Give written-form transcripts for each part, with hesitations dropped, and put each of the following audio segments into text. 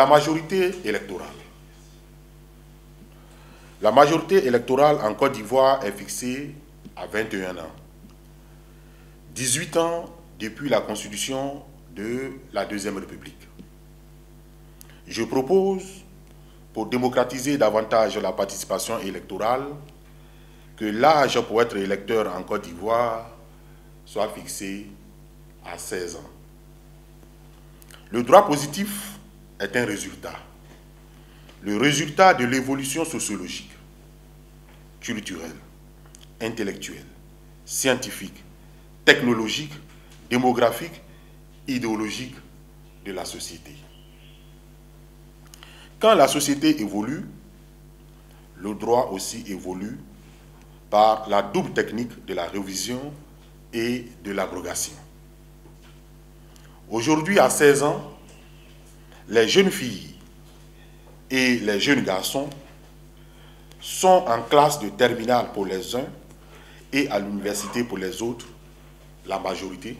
la majorité électorale. La majorité électorale en Côte d'Ivoire est fixée à 21 ans. 18 ans depuis la constitution de la Deuxième République. Je propose, pour démocratiser davantage la participation électorale, que l'âge pour être électeur en Côte d'Ivoire soit fixé à 16 ans. Le droit positif est un résultat. Le résultat de l'évolution sociologique, culturelle, intellectuelle, scientifique, technologique, démographique, idéologique de la société. Quand la société évolue, le droit aussi évolue par la double technique de la révision et de l'abrogation. Aujourd'hui, à 16 ans, les jeunes filles et les jeunes garçons sont en classe de terminale pour les uns et à l'université pour les autres, la majorité.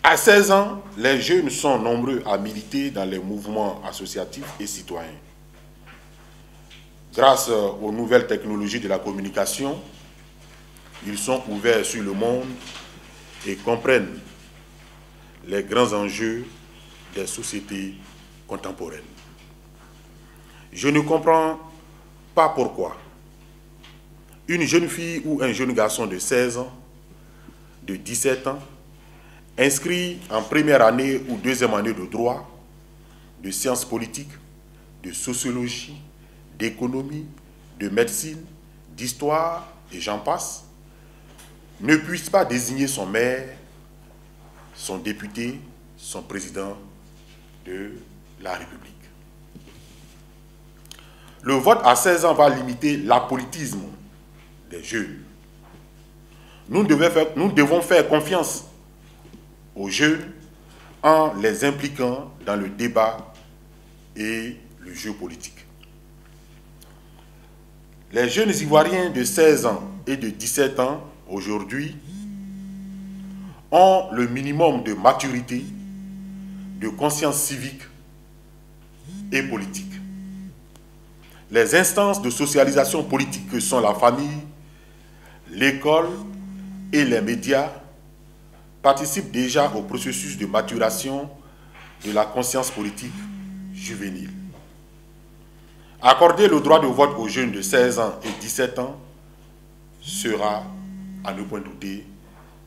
À 16 ans, les jeunes sont nombreux à militer dans les mouvements associatifs et citoyens. Grâce aux nouvelles technologies de la communication, ils sont ouverts sur le monde et comprennent les grands enjeux des sociétés contemporaines. Je ne comprends pas pourquoi une jeune fille ou un jeune garçon de 16 ans, de 17 ans, inscrit en première année ou deuxième année de droit, de sciences politiques, de sociologie, d'économie, de médecine, d'histoire, et j'en passe, ne puisse pas désigner son maire, son député, son président de la République. Le vote à 16 ans va limiter l'apolitisme des jeunes. Nous devons faire confiance aux jeunes en les impliquant dans le débat et le jeu politique. Les jeunes Ivoiriens de 16 ans et de 17 ans aujourd'hui ont le minimum de maturité, de conscience civique et politique. Les instances de socialisation politique que sont la famille, l'école et les médias participent déjà au processus de maturation de la conscience politique juvénile. Accorder le droit de vote aux jeunes de 16 ans et 17 ans sera, à ne point douter,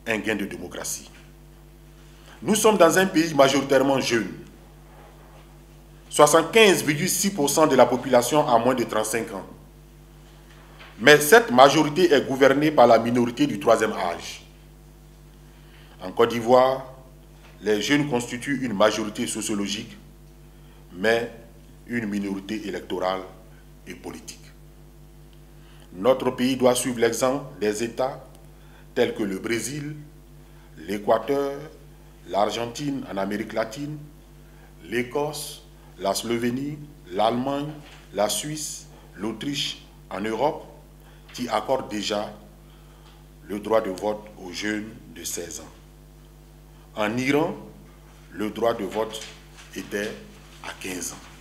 un gain de démocratie. Nous sommes dans un pays majoritairement jeune. 75,6% de la population a moins de 35 ans. Mais cette majorité est gouvernée par la minorité du troisième âge. En Côte d'Ivoire, les jeunes constituent une majorité sociologique, mais une minorité électorale et politique. Notre pays doit suivre l'exemple des États tels que le Brésil, l'Équateur, l'Argentine en Amérique latine, l'Écosse, la Slovénie, l'Allemagne, la Suisse, l'Autriche en Europe, qui accordent déjà le droit de vote aux jeunes de 16 ans. En Iran, le droit de vote était à 15 ans.